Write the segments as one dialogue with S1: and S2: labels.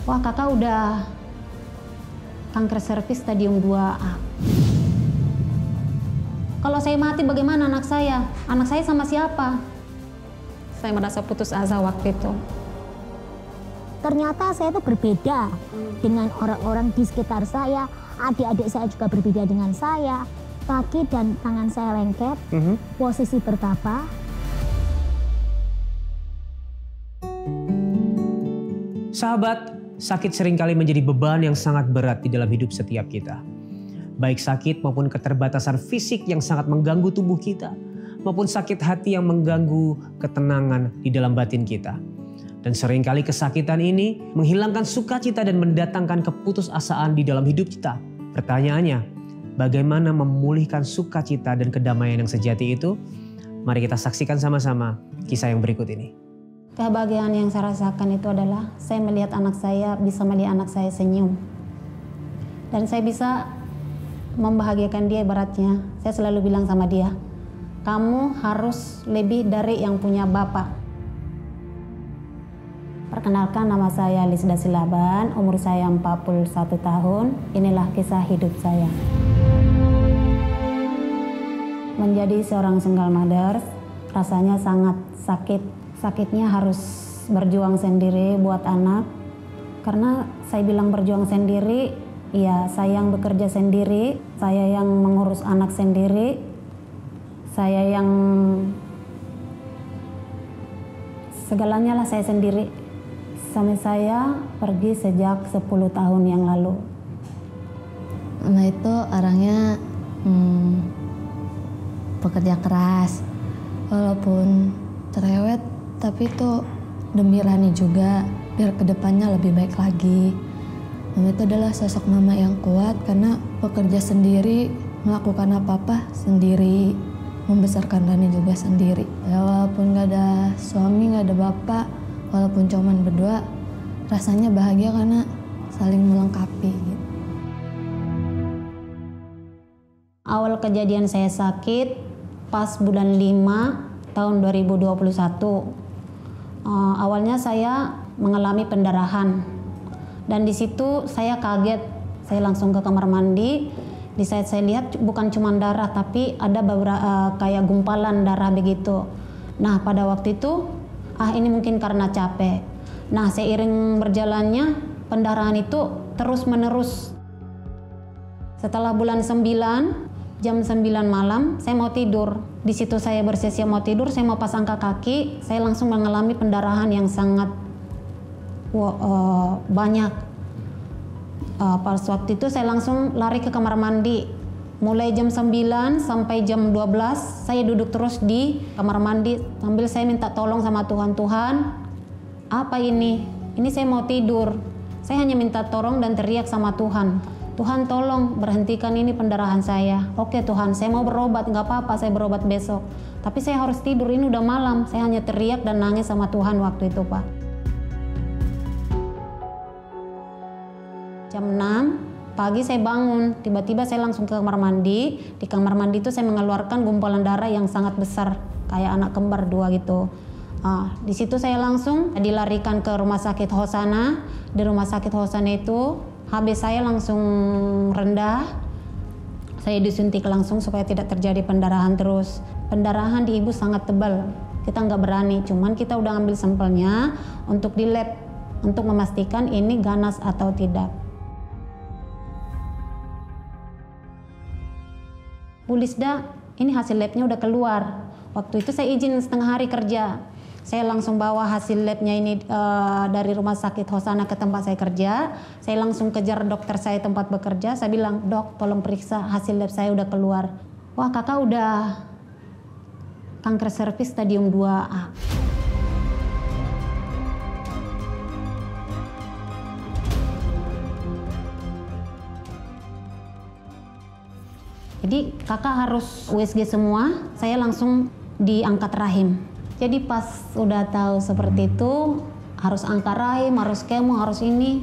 S1: Wah, kakak udah kanker serviks stadium 2A. Kalau saya mati bagaimana anak saya? Anak saya sama siapa? Saya merasa putus asa waktu itu.
S2: Ternyata saya itu berbeda dengan orang-orang di sekitar saya. Adik-adik saya juga berbeda dengan saya. Kaki dan tangan saya lengket, posisi bertapa.
S3: Sahabat, sakit seringkali menjadi beban yang sangat berat di dalam hidup setiap kita. Baik sakit maupun keterbatasan fisik yang sangat mengganggu tubuh kita, maupun sakit hati yang mengganggu ketenangan di dalam batin kita. Dan seringkali kesakitan ini menghilangkan sukacita dan mendatangkan keputusasaan di dalam hidup kita. Pertanyaannya, bagaimana memulihkan sukacita dan kedamaian yang sejati itu? Mari kita saksikan sama-sama kisah yang berikut ini.
S1: Kebahagiaan yang saya rasakan itu adalah saya melihat anak saya, bisa melihat anak saya senyum. Dan saya bisa membahagiakan dia ibaratnya. Saya selalu bilang sama dia, kamu harus lebih dari yang punya bapak. Perkenalkan, nama saya Lisda Silaban, umur saya 41 tahun. Inilah kisah hidup saya. Menjadi seorang single mother rasanya sangat sakit. Sakitnya harus berjuang sendiri buat anak. Karena saya bilang berjuang sendiri, ya saya yang bekerja sendiri, saya yang mengurus anak sendiri, saya yang segalanya lah saya sendiri. Suami saya pergi sejak 10 tahun yang lalu.
S4: Nah itu orangnya pekerja keras, walaupun cerewet, tapi itu demi Rani juga, biar kedepannya lebih baik lagi. Mama itu adalah sosok mama yang kuat karena bekerja sendiri, melakukan apa-apa sendiri, membesarkan Rani juga sendiri. Ya, walaupun gak ada suami, gak ada bapak, walaupun cuman berdua, rasanya bahagia karena saling melengkapi gitu.
S1: Awal kejadian saya sakit pas bulan 5 tahun 2021. Awalnya saya mengalami pendarahan. Dan di situ saya kaget. Saya langsung ke kamar mandi. Di saat saya lihat bukan cuma darah, tapi ada beberapa kayak gumpalan darah begitu. Nah, pada waktu itu ini mungkin karena capek. Nah, seiring berjalannya pendarahan itu terus menerus. Setelah bulan 9, jam 9 malam saya mau tidur. Di situ saya bersiap-siap mau tidur, saya mau pasang kaki, saya langsung mengalami pendarahan yang sangat banyak. Pas waktu itu saya langsung lari ke kamar mandi. Mulai jam 9 sampai jam 12 saya duduk terus di kamar mandi sambil saya minta tolong sama Tuhan. Tuhan, apa ini? Ini saya mau tidur. Saya hanya minta tolong dan teriak sama Tuhan. Tuhan tolong berhentikan ini pendarahan saya. Oke Tuhan, saya mau berobat, nggak apa-apa saya berobat besok. Tapi saya harus tidur, ini udah malam. Saya hanya teriak dan nangis sama Tuhan waktu itu Pak. Jam 6 pagi saya bangun, tiba-tiba saya langsung ke kamar mandi. Di kamar mandi itu saya mengeluarkan gumpalan darah yang sangat besar, kayak anak kembar 2 gitu. Di situ saya langsung dilarikan ke rumah sakit Hosana. Di rumah sakit Hosana itu HB saya langsung rendah. Saya disuntik langsung supaya tidak terjadi pendarahan terus. Pendarahan di ibu sangat tebal. Kita nggak berani, cuman kita udah ambil sampelnya untuk di lab untuk memastikan ini ganas atau tidak. Bu Lisda, ini hasil labnya udah keluar. Waktu itu saya izin setengah hari kerja. Saya langsung bawa hasil labnya ini dari rumah sakit Hosana ke tempat saya kerja. Saya langsung kejar dokter saya tempat bekerja. Saya bilang, dok tolong periksa hasil lab saya udah keluar. Wah kakak udah kanker serviks stadium 2A. Jadi kakak harus USG semua, saya langsung diangkat rahim. Jadi pas udah tahu seperti itu, harus angkat rahim, harus kemo, harus ini.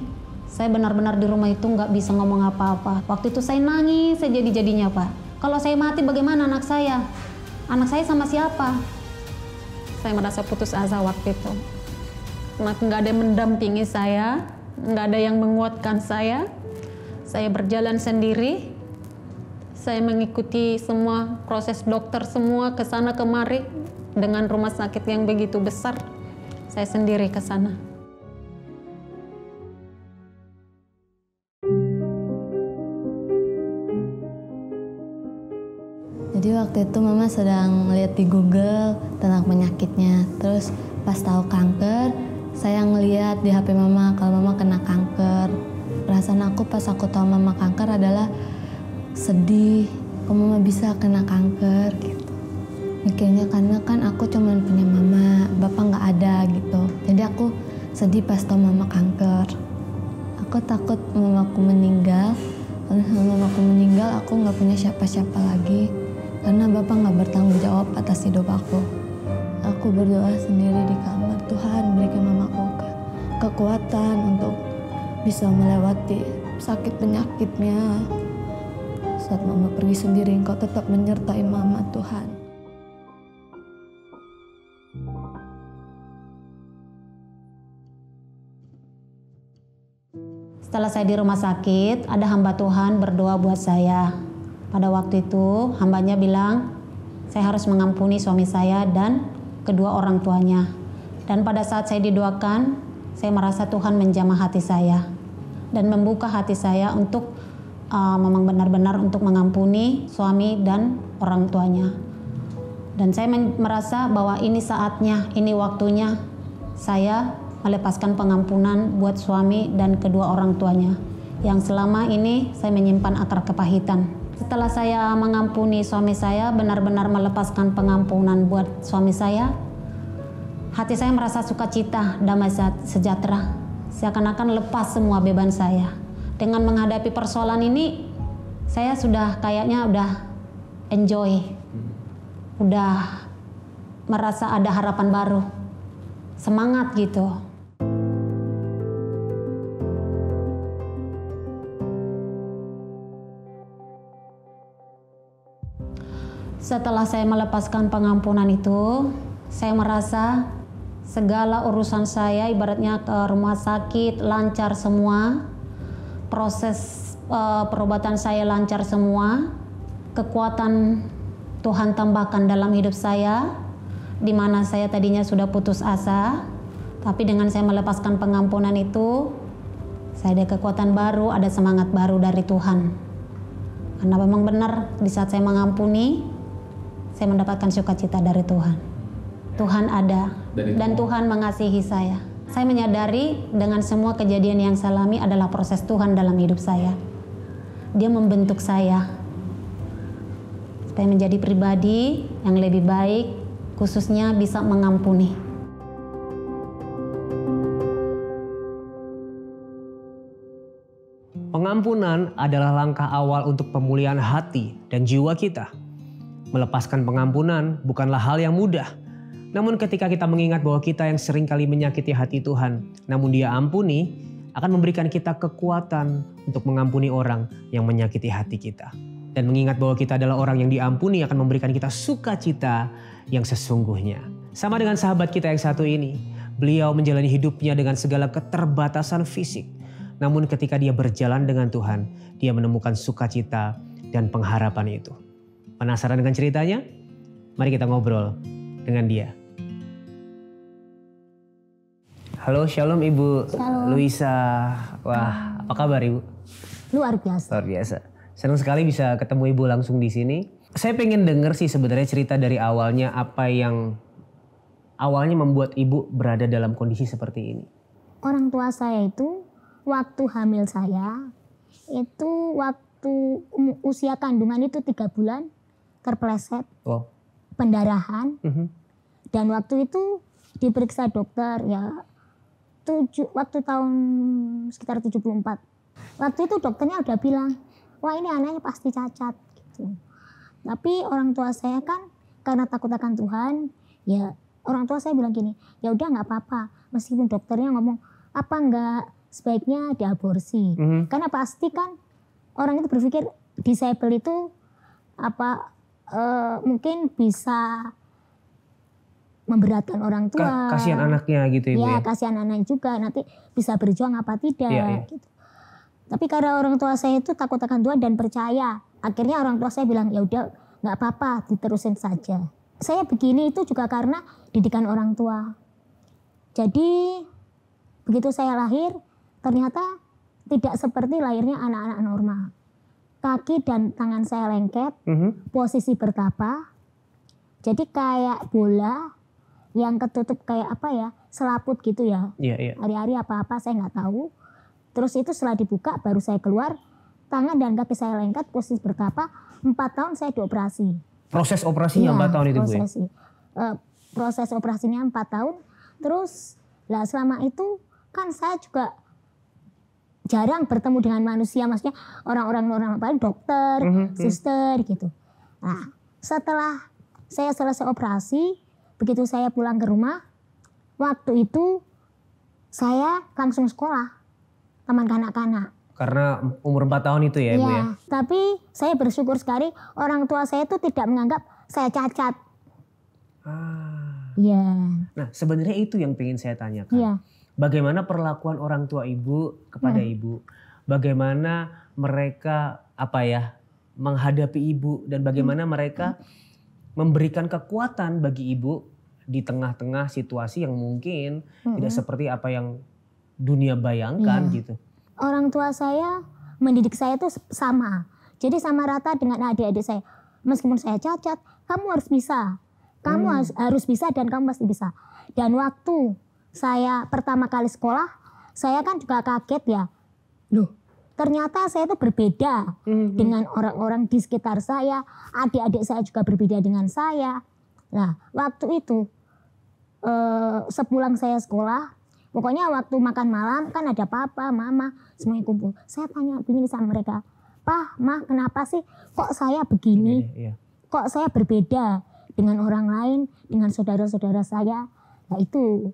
S1: Saya benar-benar di rumah itu nggak bisa ngomong apa-apa. Waktu itu saya nangis sejadi-jadinya Pak. Kalau saya mati bagaimana anak saya? Anak saya sama siapa? Saya merasa putus asa waktu itu. Nggak ada yang mendampingi saya, nggak ada yang menguatkan saya. Saya berjalan sendiri. Saya mengikuti semua proses dokter semua ke sana kemari dengan rumah sakit yang begitu besar. Saya sendiri ke sana.
S4: Jadi waktu itu mama sedang lihat di Google tentang penyakitnya. Terus pas tahu kanker, saya ngeliat di HP mama kalau mama kena kanker. Perasaan aku pas aku tahu mama kanker adalah sedih. Kok mama bisa kena kanker gitu. Mikirnya karena kan aku cuman punya mama, bapak nggak ada gitu. Jadi aku sedih pas tahu mama kanker. Aku takut mamaku meninggal. Kalau mamaku meninggal, aku nggak punya siapa-siapa lagi. Karena Bapak nggak bertanggung jawab atas hidup aku. Aku berdoa sendiri di kamar, Tuhan berikan mamaku kekuatan untuk bisa melewati sakit penyakitnya. Saat mama pergi sendiri, Engkau tetap menyertai mama, Tuhan.
S1: Setelah saya di rumah sakit, ada hamba Tuhan berdoa buat saya. Pada waktu itu, hambanya bilang, saya harus mengampuni suami saya dan kedua orang tuanya. Dan pada saat saya didoakan, saya merasa Tuhan menjamah hati saya dan membuka hati saya untuk memang benar-benar untuk mengampuni suami dan orang tuanya. Dan saya merasa bahwa ini saatnya, ini waktunya saya melepaskan pengampunan buat suami dan kedua orang tuanya yang selama ini saya menyimpan akar kepahitan. Setelah saya mengampuni suami saya, benar-benar melepaskan pengampunan buat suami saya, hati saya merasa sukacita, damai sejahtera. Seakan-akan lepas semua beban saya. Dengan menghadapi persoalan ini, saya sudah kayaknya udah enjoy. Udah merasa ada harapan baru. Semangat gitu. Setelah saya melepaskan pengampunan itu, saya merasa segala urusan saya ibaratnya ke rumah sakit lancar semua, proses perobatan saya lancar semua, kekuatan Tuhan tambahkan dalam hidup saya, di mana saya tadinya sudah putus asa, tapi dengan saya melepaskan pengampunan itu, saya ada kekuatan baru, ada semangat baru dari Tuhan. Karena memang benar di saat saya mengampuni, saya mendapatkan sukacita dari Tuhan. Tuhan ada dan Tuhan mengasihi saya. Saya menyadari dengan semua kejadian yang saya alami adalah proses Tuhan dalam hidup saya. Dia membentuk saya supaya menjadi pribadi yang lebih baik, khususnya bisa mengampuni.
S3: Pengampunan adalah langkah awal untuk pemulihan hati dan jiwa kita. Melepaskan pengampunan bukanlah hal yang mudah. Namun ketika kita mengingat bahwa kita yang seringkali menyakiti hati Tuhan, namun Dia ampuni, akan memberikan kita kekuatan untuk mengampuni orang yang menyakiti hati kita. Dan mengingat bahwa kita adalah orang yang diampuni akan memberikan kita sukacita yang sesungguhnya. Sama dengan sahabat kita yang satu ini, beliau menjalani hidupnya dengan segala keterbatasan fisik. Namun ketika dia berjalan dengan Tuhan, dia menemukan sukacita dan pengharapan itu. Penasaran dengan ceritanya? Mari kita ngobrol dengan dia. Halo, shalom Ibu
S2: Shalom.
S3: Luisa. Wah, apa kabar Ibu?
S2: Luar biasa.
S3: Luar biasa. Senang sekali bisa ketemu Ibu langsung di sini. Saya pengen denger sih sebenarnya cerita dari awalnya, apa yang awalnya membuat Ibu berada dalam kondisi seperti ini.
S2: Orang tua saya itu waktu hamil saya, itu waktu usia kandungan itu 3 bulan, terpleset,
S3: Wow.
S2: pendarahan, dan waktu itu diperiksa dokter ya waktu tahun sekitar 74. Waktu itu dokternya udah bilang, wah ini anaknya pasti cacat gitu. Tapi orang tua saya kan karena takut akan Tuhan, ya orang tua saya bilang gini, ya udah nggak apa-apa, meskipun dokternya ngomong apa nggak sebaiknya diaborsi, karena pasti kan orang itu berpikir disable itu apa mungkin bisa memberatkan orang tua.
S3: Kasihan anaknya gitu Ibu ya.
S2: Kasihan anaknya juga, nanti bisa berjuang apa tidak
S3: Iya.
S2: gitu. Tapi karena orang tua saya itu takut akan Tuhan dan percaya, akhirnya orang tua saya bilang ya udah nggak apa-apa, diterusin saja. Saya begini itu juga karena didikan orang tua. Jadi begitu saya lahir, ternyata tidak seperti lahirnya anak-anak normal. Kaki dan tangan saya lengket, posisi bertapa. Jadi kayak bola yang ketutup kayak apa ya, selaput gitu ya.
S3: Iya.
S2: Hari-hari apa-apa saya nggak tahu. Terus itu setelah dibuka baru saya keluar, tangan dan kaki saya lengket, posisi bertapa. 4 tahun saya dioperasi.
S3: Proses operasinya 4 tahun itu Bu ya?
S2: Proses operasinya 4 tahun. Terus lah selama itu kan saya juga jarang bertemu dengan manusia, maksudnya orang-orang normal, paling dokter, suster gitu. Nah, setelah saya selesai operasi, begitu saya pulang ke rumah, waktu itu saya langsung sekolah, taman kanak-kanak.
S3: Karena umur 4 tahun itu ya Ibu ya?
S2: Tapi saya bersyukur sekali orang tua saya itu tidak menganggap saya cacat. Iya.
S3: Nah sebenarnya itu yang pengen saya tanyakan.
S2: Iya.
S3: Bagaimana perlakuan orang tua Ibu kepada Ibu? Bagaimana mereka menghadapi Ibu dan bagaimana mereka memberikan kekuatan bagi Ibu di tengah-tengah situasi yang mungkin tidak seperti apa yang dunia bayangkan gitu.
S2: Orang tua saya mendidik saya itu sama. Jadi sama rata dengan adik-adik saya. Meskipun saya cacat, kamu harus bisa. Kamu harus bisa dan kamu pasti bisa. Dan waktu saya pertama kali sekolah, saya kan juga kaget ya. Loh, ternyata saya itu berbeda dengan orang-orang di sekitar saya. Adik-adik saya juga berbeda dengan saya. Nah, waktu itu sepulang saya sekolah, pokoknya waktu makan malam kan ada papa, mama, semuanya kumpul. Saya tanya begini sama mereka, "Pak, Ma, kenapa sih kok saya begini? Kok saya berbeda dengan orang lain, dengan saudara-saudara saya?" Nah itu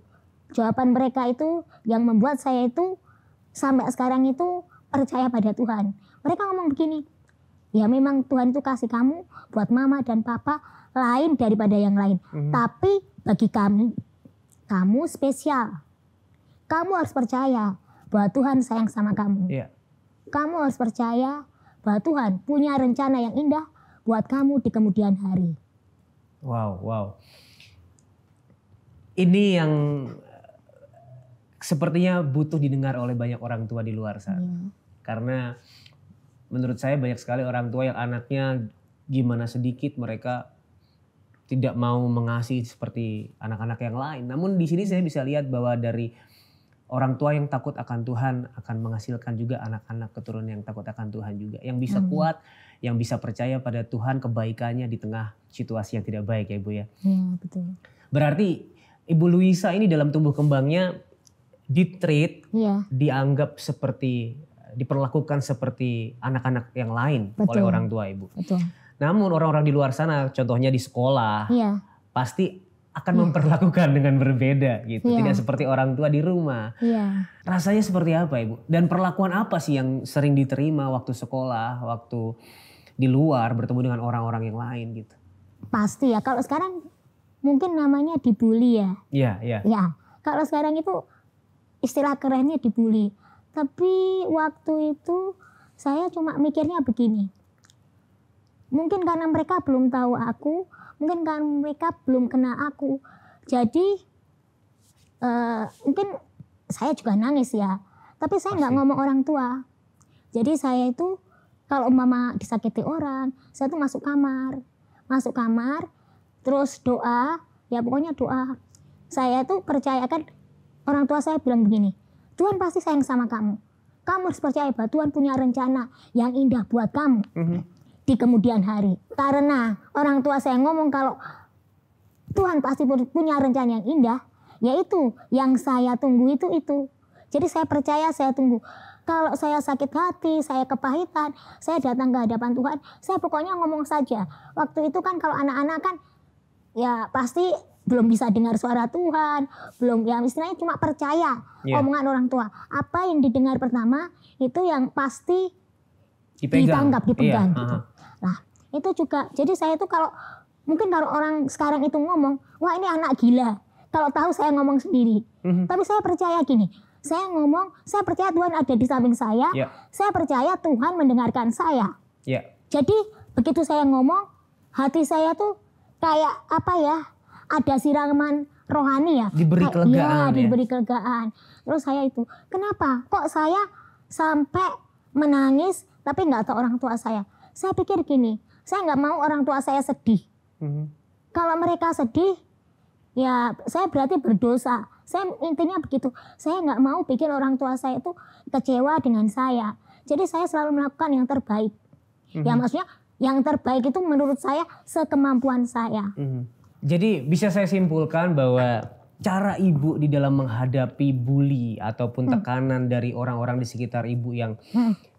S2: jawaban mereka itu yang membuat saya itu sampai sekarang itu percaya pada Tuhan. Mereka ngomong begini, ya memang Tuhan itu kasih kamu buat mama dan papa lain daripada yang lain. Tapi bagi kami, kamu spesial. Kamu harus percaya bahwa Tuhan sayang sama kamu. Kamu harus percaya bahwa Tuhan punya rencana yang indah buat kamu di kemudian hari.
S3: Wow. Ini yang sepertinya butuh didengar oleh banyak orang tua di luar sana. Karena menurut saya banyak sekali orang tua yang anaknya gimana sedikit mereka tidak mau mengasihi seperti anak-anak yang lain. Namun di sini saya bisa lihat bahwa dari orang tua yang takut akan Tuhan akan menghasilkan juga anak-anak keturunan yang takut akan Tuhan juga. Yang bisa kuat, yang bisa percaya pada Tuhan kebaikannya di tengah situasi yang tidak baik ya Ibu ya.
S2: Iya, betul.
S3: Berarti Ibu Luisa ini dalam tumbuh kembangnya ditreat, dianggap seperti, diperlakukan seperti anak-anak yang lain oleh orang tua Ibu.
S2: Betul.
S3: Namun orang-orang di luar sana, contohnya di sekolah, pasti akan memperlakukan dengan berbeda gitu. Tidak seperti orang tua di rumah. Rasanya seperti apa Ibu? Dan perlakuan apa sih yang sering diterima waktu sekolah, waktu di luar bertemu dengan orang-orang yang lain gitu?
S2: Pasti ya, kalau sekarang mungkin namanya dibully ya.
S3: Iya.
S2: Kalau sekarang itu istilah kerennya dibully. Tapi waktu itu saya cuma mikirnya begini. Mungkin karena mereka belum tahu aku, mungkin karena mereka belum kenal aku. Jadi mungkin saya juga nangis ya. Tapi saya nggak ngomong orang tua. Jadi saya itu kalau mama disakiti orang, saya tuh masuk kamar, terus doa, ya pokoknya doa. Saya tuh percayakan, orang tua saya bilang begini, Tuhan pasti sayang sama kamu. Kamu harus percaya bahwa Tuhan punya rencana yang indah buat kamu. Di kemudian hari. Karena orang tua saya ngomong kalau Tuhan pasti punya rencana yang indah, yaitu yang saya tunggu itu. Jadi saya percaya, saya tunggu. Kalau saya sakit hati, saya kepahitan, saya datang ke hadapan Tuhan, saya pokoknya ngomong saja. Waktu itu kan kalau anak-anak kan ya pasti belum bisa dengar suara Tuhan, belum, ya istilahnya cuma percaya omongan orang tua. Apa yang didengar pertama itu yang pasti dipegang. Gitu. Nah itu juga, jadi saya itu kalau Mungkin kalau orang sekarang itu ngomong, wah ini anak gila. Kalau tahu saya ngomong sendiri. Tapi saya percaya gini, saya ngomong, saya percaya Tuhan ada di samping saya.
S3: Ya.
S2: Saya percaya Tuhan mendengarkan saya.
S3: Ya.
S2: Jadi begitu saya ngomong, hati saya tuh kayak apa ya, ada siraman rohani ya.
S3: Diberi kelegaan, ya.
S2: Diberi kelegaan. Terus saya itu, kenapa kok saya sampai menangis tapi nggak tahu orang tua saya. Saya pikir gini, saya nggak mau orang tua saya sedih. Kalau mereka sedih, ya saya berarti berdosa. Saya intinya begitu. Saya nggak mau bikin orang tua saya itu kecewa dengan saya. Jadi saya selalu melakukan yang terbaik. Ya maksudnya yang terbaik itu menurut saya sekemampuan saya.
S3: Jadi bisa saya simpulkan bahwa cara ibu di dalam menghadapi bully ataupun tekanan dari orang-orang di sekitar ibu yang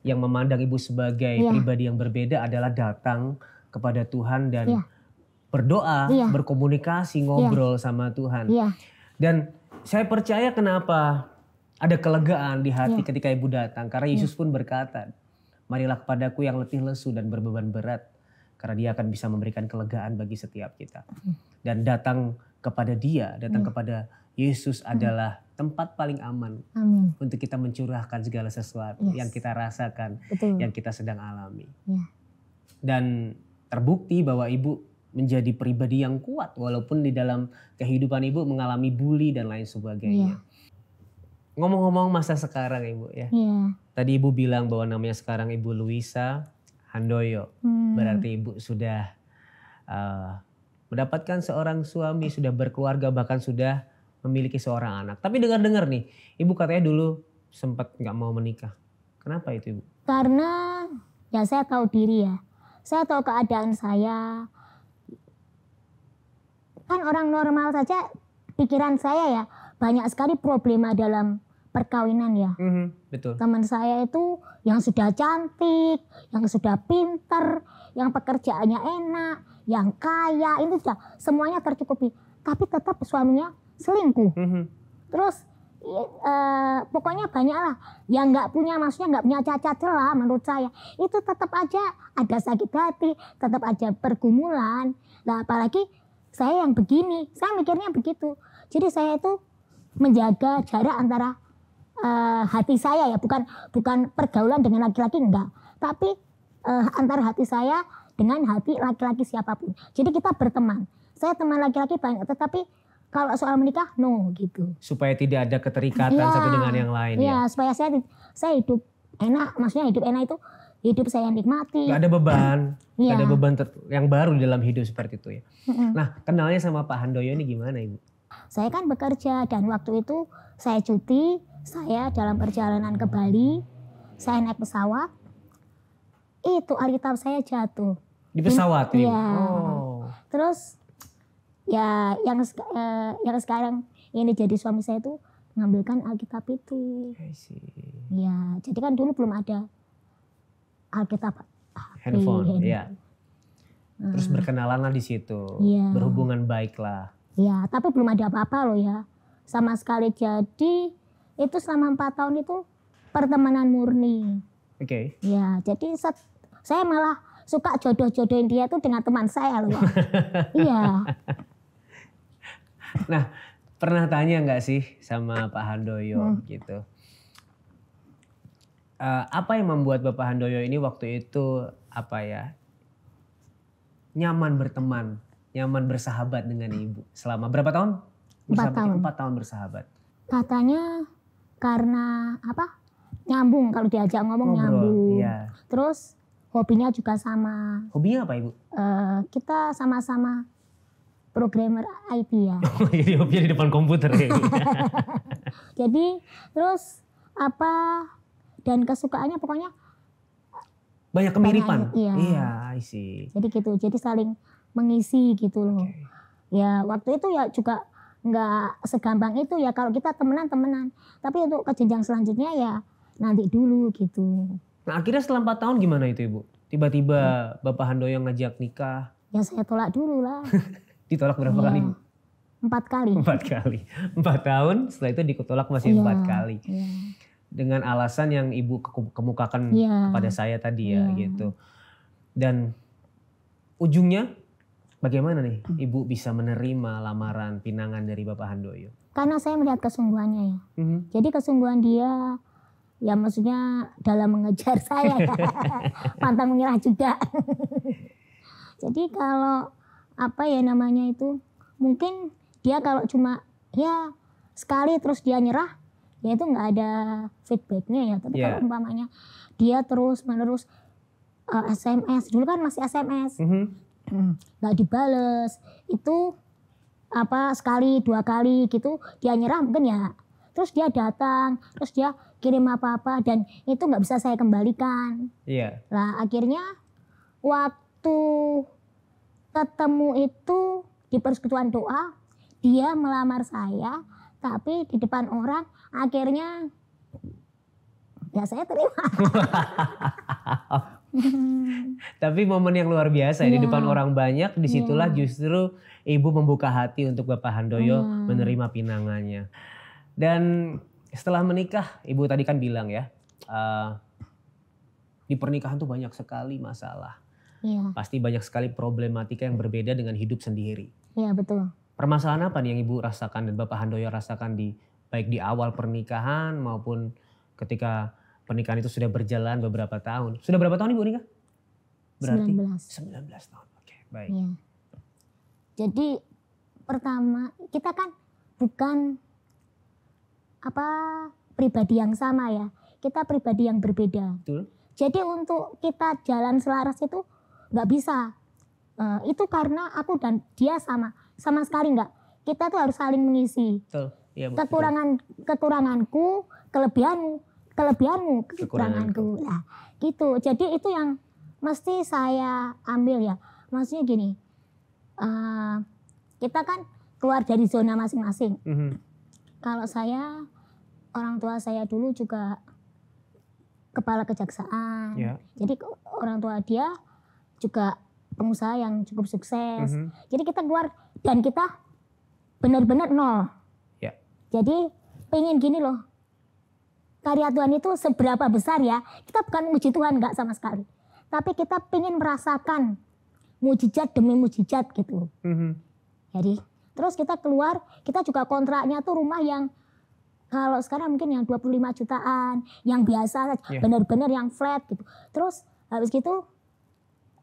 S3: memandang ibu sebagai pribadi yang berbeda adalah datang kepada Tuhan dan berdoa, berkomunikasi, ngobrol sama Tuhan. Dan saya percaya kenapa ada kelegaan di hati ketika ibu datang. Karena Yesus pun berkata, marilah kepadaku yang letih lesu dan berbeban berat. Karena dia akan bisa memberikan kelegaan bagi setiap kita. Dan datang kepada dia, datang kepada Yesus adalah tempat paling aman untuk kita mencurahkan segala sesuatu yang kita rasakan, yang kita sedang alami. Dan terbukti bahwa ibu menjadi pribadi yang kuat walaupun di dalam kehidupan ibu mengalami bully dan lain sebagainya. Ngomong-ngomong masa sekarang ibu ya. Tadi ibu bilang bahwa namanya sekarang Ibu Luisa Handoyo. Berarti ibu sudah mendapatkan seorang suami, sudah berkeluarga, bahkan sudah memiliki seorang anak. Tapi dengar-dengar nih, ibu katanya dulu sempat nggak mau menikah. Kenapa itu ibu?
S2: Karena ya saya tahu diri ya. Saya tahu keadaan saya. Kan orang normal saja pikiran saya ya banyak sekali problema dalam perkawinan ya.
S3: Betul.
S2: Teman saya itu yang sudah cantik, yang sudah pinter, yang pekerjaannya enak, yang kaya, ini sudah semuanya tercukupi. Tapi tetap suaminya selingkuh. Terus pokoknya banyak lah yang nggak punya, maksudnya nggak punya cacat celah menurut saya. Itu tetap aja ada sakit hati, tetap aja pergumulan. Nah apalagi saya yang begini, saya mikirnya begitu. Jadi saya itu menjaga jarak antara hati saya ya, bukan pergaulan dengan laki-laki enggak, tapi antara hati saya dengan hati laki-laki siapapun. Jadi kita berteman. Saya teman laki-laki banyak, tetapi kalau soal menikah no gitu.
S3: Supaya tidak ada keterikatan satu dengan yang lain ya.
S2: Supaya saya hidup enak, maksudnya hidup enak itu hidup saya nikmati.
S3: Gak ada beban, gak ada beban yang baru dalam hidup seperti itu ya. Nah kenalnya sama Pak Handoyo ini gimana ibu?
S2: Saya kan bekerja dan waktu itu saya cuti, saya dalam perjalanan ke Bali, saya naik pesawat, itu Alkitab saya jatuh.
S3: Di pesawat ibu?
S2: Iya. Terus ya yang sekarang ini jadi suami saya itu mengambilkan Alkitab itu. Ya, jadi kan dulu belum ada Alkitab
S3: handphone, ya. Terus berkenalan lah di situ, berhubungan baik lah.
S2: Ya, tapi belum ada apa-apa loh ya, sama sekali. Jadi itu selama 4 tahun itu pertemanan murni.
S3: Oke.
S2: Ya, jadi saya malah suka jodoh-jodohin dia tuh dengan teman saya loh ya. Iya.
S3: Nah, pernah tanya nggak sih sama Pak Handoyo gitu? Apa yang membuat Bapak Handoyo ini waktu itu nyaman berteman, nyaman bersahabat dengan ibu selama berapa tahun?
S2: 4 tahun.
S3: 4 tahun bersahabat.
S2: Katanya karena nyambung, kalau diajak ngomong nyambung.
S3: Iya.
S2: Terus hobinya juga sama.
S3: Hobinya apa ibu?
S2: Kita sama-sama programmer IT ya.
S3: Jadi hobinya di depan komputer ya.
S2: Jadi terus dan kesukaannya pokoknya
S3: banyak kemiripan.
S2: Iya,
S3: I see.
S2: Jadi gitu, jadi saling mengisi gitu loh. Ya waktu itu ya juga nggak segampang itu ya, kalau kita temenan. Tapi untuk ke jenjang selanjutnya ya nanti dulu gitu.
S3: Nah akhirnya setelah 4 tahun gimana itu ibu? Tiba-tiba Bapak Handoyo ngajak nikah.
S2: Ya saya tolak dulu lah.
S3: Ditolak berapa kali?
S2: 4 kali.
S3: 4 kali. 4 tahun setelah itu ditolak masih 4 kali.
S2: Iya.
S3: Dengan alasan yang ibu kemukakan kepada saya tadi ya gitu. Dan ujungnya Bagaimana nih Ibu bisa menerima lamaran pinangan dari Bapak Handoyo?
S2: Karena saya melihat kesungguhannya ya. Jadi kesungguhan dia, ya maksudnya dalam mengejar saya ya. Pantang menyerah juga. Jadi kalau apa ya namanya itu, mungkin dia kalau cuma ya sekali terus dia nyerah, ya itu nggak ada feedbacknya ya. Tapi kalau umpamanya dia terus menerus SMS, dulu kan masih SMS, nggak dibales, itu apa sekali 2 kali gitu dia nyerah mungkin ya. Terus dia datang, terus dia kirim apa-apa dan itu nggak bisa saya kembalikan. Lah akhirnya waktu ketemu itu di persekutuan doa, dia melamar saya, tapi di depan orang akhirnya ya saya terima.
S3: Tapi momen yang luar biasa di depan orang banyak, disitulah justru Ibu membuka hati untuk Bapak Handoyo menerima pinangannya. Dan setelah menikah, Ibu tadi kan bilang ya, di pernikahan tuh banyak sekali masalah. Pasti banyak sekali problematika yang berbeda dengan hidup sendiri.
S2: Iya betul.
S3: Permasalahan apa nih yang Ibu rasakan dan Bapak Handoyo rasakan baik di awal pernikahan maupun ketika pernikahan itu sudah berjalan beberapa tahun? Sudah berapa tahun Ibu nikah? Berarti 19 tahun. Oke, baik.
S2: Ya. Jadi pertama kita kan bukan pribadi yang sama ya. Kita pribadi yang berbeda.
S3: Betul.
S2: Jadi untuk kita jalan selaras itu nggak bisa. Itu karena aku dan dia sama sekali nggak. Kita tuh harus saling mengisi.
S3: Betul. Ya,
S2: kekuranganku, kelebihanmu, kekuranganku. Nah, gitu. Jadi itu yang mesti saya ambil ya. Maksudnya gini, kita kan keluar dari zona masing-masing. Kalau saya, orang tua saya dulu juga kepala kejaksaan. Jadi orang tua dia juga pengusaha yang cukup sukses. Jadi kita keluar dan kita benar-benar nol. Jadi pengen gini loh, karya Tuhan itu seberapa besar ya, kita bukan muji Tuhan, enggak sama sekali. Tapi kita pengen merasakan mujizat demi mujizat gitu. Jadi terus kita keluar, kita juga kontraknya tuh rumah yang kalau sekarang mungkin yang 25 jutaan, yang biasa, benar-benar yang flat gitu. Terus habis gitu,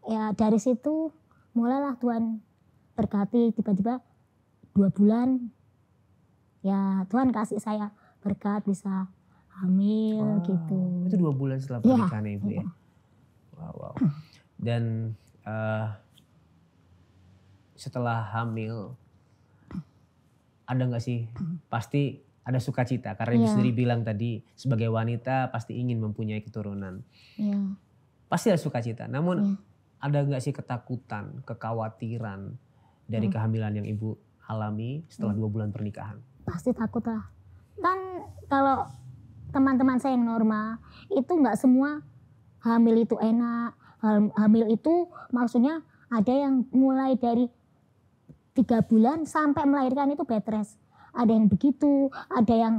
S2: ya dari situ mulailah Tuhan berkati, tiba-tiba 2 bulan, ya Tuhan kasih saya berkat bisa hamil gitu.
S3: Itu 2 bulan setelah pernikahan Ibu ya? Wow. Dan setelah hamil, ada nggak sih? Pasti ada sukacita. Karena Ibu sendiri bilang tadi, sebagai wanita pasti ingin mempunyai keturunan. Pasti ada sukacita. Namun ada nggak sih ketakutan, kekhawatiran dari kehamilan yang Ibu alami setelah 2 bulan pernikahan?
S2: Pasti takut lah. Kan kalau teman-teman saya yang normal, itu nggak semua hamil itu enak. Hamil itu maksudnya ada yang mulai dari 3 bulan sampai melahirkan itu bed rest. Ada yang begitu, ada yang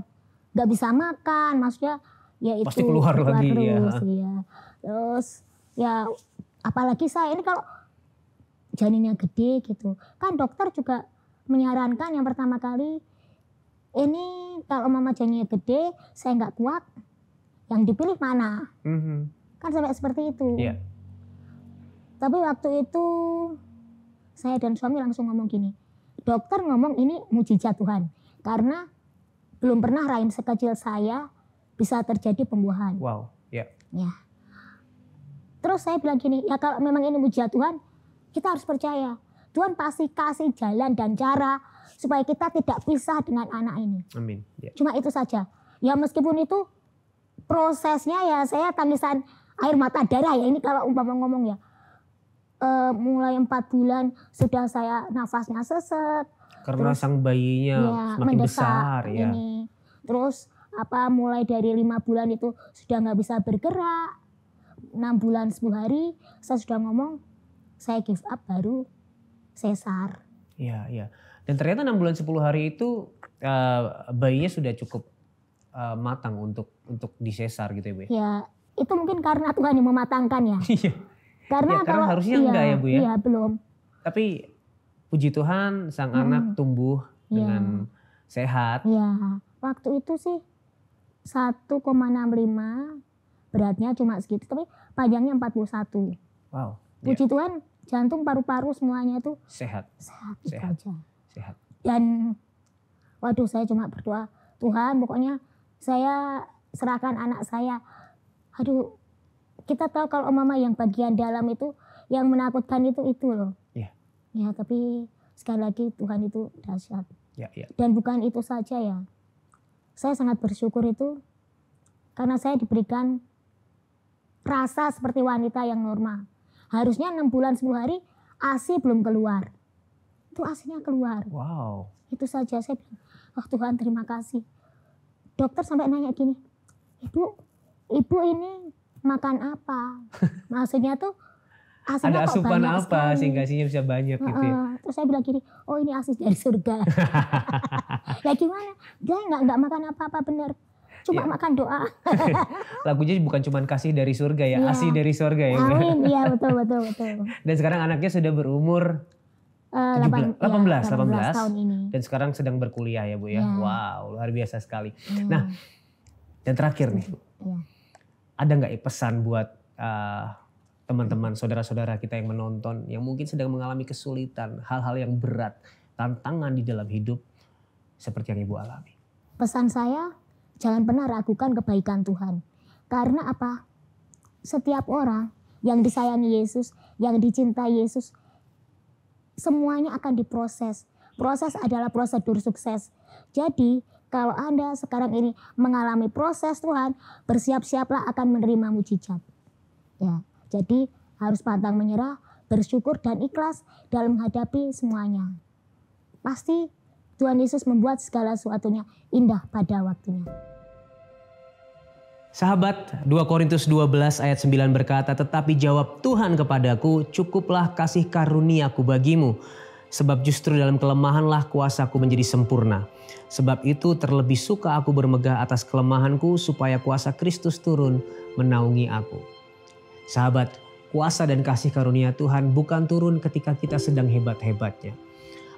S2: nggak bisa makan, maksudnya ya itu
S3: pasti keluar lagi
S2: terus, ya. Terus ya apalagi saya ini kalau janinnya gede gitu, kan dokter juga menyarankan yang pertama kali, ini kalau mama janinnya gede, saya nggak kuat, yang dipilih mana? Kan sampai seperti itu. Tapi waktu itu saya dan suami langsung ngomong gini, dokter ngomong ini mujizat Tuhan, karena belum pernah rahim sekecil saya bisa terjadi pembuahan. Ya. Terus saya bilang gini, ya kalau memang ini mujizat Tuhan, kita harus percaya. Tuhan pasti kasih jalan dan cara supaya kita tidak pisah dengan anak ini.
S3: Amin.
S2: Cuma itu saja. Ya meskipun itu prosesnya ya saya tangisan air mata darah ya, ini kalau umpama ngomong ya. Mulai 4 bulan sudah saya nafasnya sesek.
S3: Karena terus, sang bayinya semakin besar ya.
S2: Ini. Terus mulai dari 5 bulan itu sudah nggak bisa bergerak. 6 bulan 10 hari saya sudah ngomong saya give up, baru sesar.
S3: Iya. Dan ternyata 6 bulan 10 hari itu bayinya sudah cukup matang untuk disesar gitu ya Bu ya?
S2: Ya itu mungkin karena Tuhan yang mematangkan ya. Karena
S3: karena harusnya enggak ya Bu ya?
S2: Iya belum.
S3: Tapi puji Tuhan sang anak tumbuh dengan sehat.
S2: Iya, waktu itu sih 1,65, beratnya cuma segitu, tapi panjangnya 41.
S3: Wow.
S2: Puji Tuhan, jantung, paru-paru semuanya itu
S3: Sehat.
S2: itu aja.
S3: Sehat.
S2: Dan waduh, saya cuma berdoa, Tuhan pokoknya saya serahkan anak saya. Aduh, kita tahu kalau mama yang bagian dalam itu yang menakutkan itu loh.
S3: Iya.
S2: Ya, tapi sekali lagi Tuhan itu dahsyat.
S3: Ya.
S2: Dan bukan itu saja ya. Saya sangat bersyukur itu karena saya diberikan rasa seperti wanita yang normal. Harusnya 6 bulan 10 hari ASI belum keluar. Itu ASInya keluar.
S3: Wow.
S2: Itu saja saya bilang, oh Tuhan terima kasih. Dokter sampai nanya gini, ibu ini makan apa? Maksudnya tuh ASInya
S3: Ada
S2: kok
S3: asupan
S2: banyak
S3: apa
S2: sekali.
S3: sehingga asinya bisa banyak gitu ya?
S2: Terus saya bilang gini, oh ini ASI dari surga. Ya gimana? Dia nggak makan apa-apa bener. Cuma makan doa.
S3: Lagunya bukan cuma kasih dari surga ya,
S2: Iya.
S3: ASI dari surga ya.
S2: Amin, iya betul.
S3: Dan sekarang anaknya sudah berumur 18
S2: tahun ini.
S3: dan sekarang sedang berkuliah ya Bu ya.
S2: Ya.
S3: Wow, luar biasa sekali. Nah, dan terakhir nih,
S2: Iya.
S3: ada nggak pesan buat teman-teman, saudara-saudara kita yang menonton, yang mungkin sedang mengalami kesulitan, hal-hal yang berat, tantangan di dalam hidup seperti yang Ibu alami?
S2: Pesan saya, jangan pernah ragukan kebaikan Tuhan. Karena apa? Setiap orang yang disayangi Yesus, yang dicintai Yesus, semuanya akan diproses. Proses adalah prosedur sukses. Jadi, kalau Anda sekarang ini mengalami proses Tuhan, bersiap-siaplah akan menerima mujizat. Ya, jadi harus pantang menyerah, bersyukur dan ikhlas dalam menghadapi semuanya. Pasti Tuhan Yesus membuat segala sesuatunya indah pada waktunya.
S3: Sahabat, 2 Korintus 12 ayat 9 berkata, tetapi jawab Tuhan kepadaku, cukuplah kasih karuniaku bagimu. Sebab justru dalam kelemahanlah kuasaku menjadi sempurna. Sebab itu terlebih suka aku bermegah atas kelemahanku supaya kuasa Kristus turun menaungi aku. Sahabat, kuasa dan kasih karunia Tuhan bukan turun ketika kita sedang hebat-hebatnya.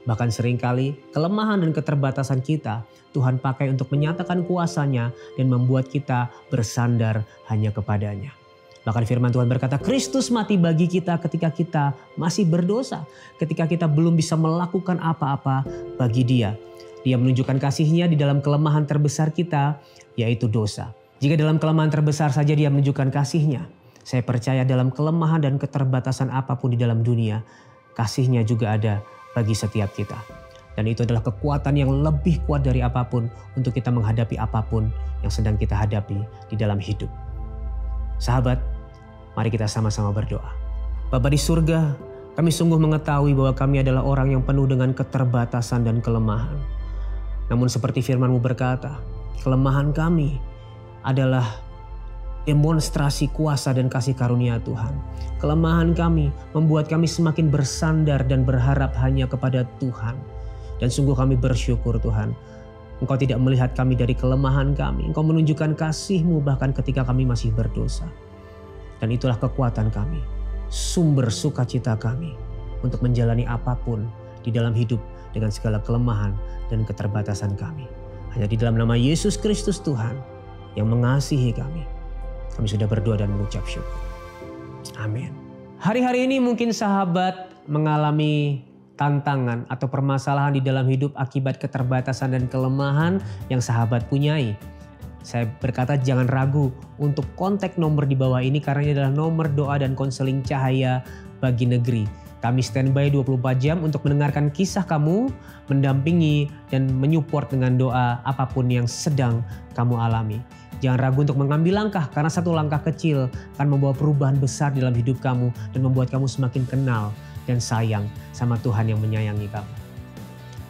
S3: Bahkan seringkali kelemahan dan keterbatasan kita Tuhan pakai untuk menyatakan kuasanya dan membuat kita bersandar hanya kepadanya. Bahkan firman Tuhan berkata, Kristus mati bagi kita ketika kita masih berdosa. Ketika kita belum bisa melakukan apa-apa bagi Dia. Dia menunjukkan kasih-Nya di dalam kelemahan terbesar kita, yaitu dosa. Jika dalam kelemahan terbesar saja Dia menunjukkan kasih-Nya, saya percaya dalam kelemahan dan keterbatasan apapun di dalam dunia, kasih-Nya juga ada bagi setiap kita. Dan itu adalah kekuatan yang lebih kuat dari apapun untuk kita menghadapi apapun yang sedang kita hadapi di dalam hidup. Sahabat, mari kita sama-sama berdoa. Bapa di surga, kami sungguh mengetahui bahwa kami adalah orang yang penuh dengan keterbatasan dan kelemahan. Namun seperti firman-Mu berkata, kelemahan kami adalah demonstrasi kuasa dan kasih karunia Tuhan. Kelemahan kami membuat kami semakin bersandar dan berharap hanya kepada Tuhan. Dan sungguh kami bersyukur Tuhan, Engkau tidak melihat kami dari kelemahan kami. Engkau menunjukkan kasih-Mu bahkan ketika kami masih berdosa. Dan itulah kekuatan kami, sumber sukacita kami untuk menjalani apapun di dalam hidup dengan segala kelemahan dan keterbatasan kami. Hanya di dalam nama Yesus Kristus Tuhan yang mengasihi kami sudah berdoa dan mengucap syukur. Amin. Hari-hari ini mungkin sahabat mengalami tantangan atau permasalahan di dalam hidup akibat keterbatasan dan kelemahan yang sahabat punyai. Saya berkata jangan ragu untuk kontak nomor di bawah ini karena ini adalah nomor doa dan konseling cahaya bagi negeri. Kami standby 24 jam untuk mendengarkan kisah kamu, mendampingi dan menyupport dengan doa apapun yang sedang kamu alami. Jangan ragu untuk mengambil langkah karena satu langkah kecil akan membawa perubahan besar dalam hidup kamu dan membuat kamu semakin kenal dan sayang sama Tuhan yang menyayangi kamu.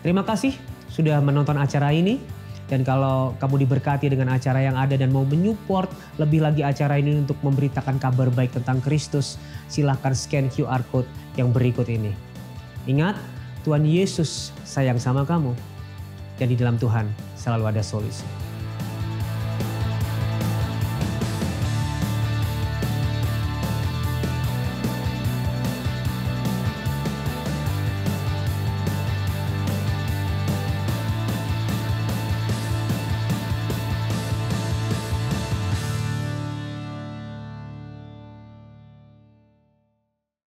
S3: Terima kasih sudah menonton acara ini. Dan kalau kamu diberkati dengan acara yang ada dan mau menyupport lebih lagi acara ini untuk memberitakan kabar baik tentang Kristus, silahkan scan QR Code yang berikut ini. Ingat, Tuhan Yesus sayang sama kamu. Dan di dalam Tuhan selalu ada solusi.